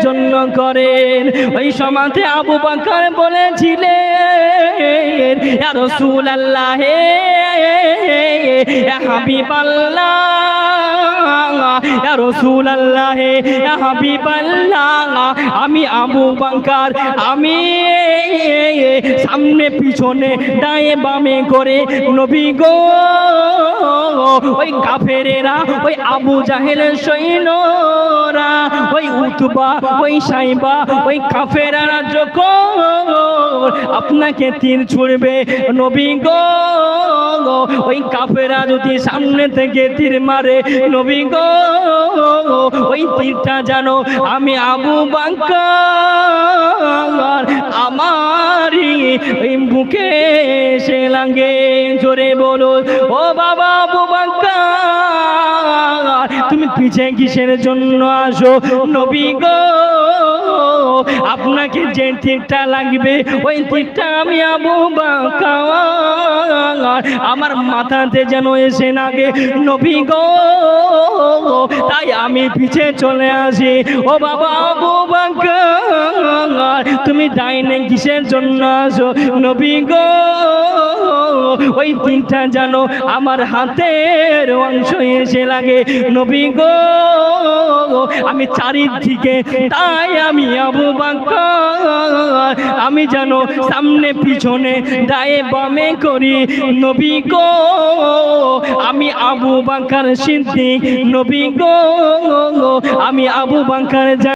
জন্য করেন। ওই সময়তে আবু বকর বলেছিলেন, ইয়া রাসূলুল্লাহ, ইয়া হাবিবাল্লাহ, ইয়া রাসূলুল্লাহ, ইয়া হাবিবাল্লাহ, আমি আবু বকর, আমি সামনে পিছনে ডায়ে বামে করে নবী গো, ওই কাফেরেরা, ওই আবু জাহেলের সৈন্যরা, ওই উতবা, ওই সাইবা, ওই কাফেরেরা যখন আপনাকে তীর ছুড়বে নবী গো, ওই কাফেরা যদি সামনে থেকে তীর মারে নবী গো, ওই তীরটা জানো আমি আবু বকর আমারই ওই বুকে এসে লাগে। জোরে বলো ও বাবা আবু বকর, তুমি পিছে কিসের জন্য আসো নবী গো, আপনাকে যে তীরটা লাগবে ওই তীরটা আমি আবু বকর আমার মাথাতে যেন এসে লাগে নবী গো, তাই আমি পিছে চলে আসি। ও বাবা আবু বকর, তুমি ডাইনে কিসের জন্য আসো নবী গো, ওই তীরটা যেন আমার হাতের অংশ এসে লাগে নবী গো, আমি চারিদিকে, তাই আমি আবু বকর আমি যেন সামনে পিছনে ডায়ে বামে করি নবী গো, আমি আবু বকর সিদ্দিক নবী গো, আমি আবু বকর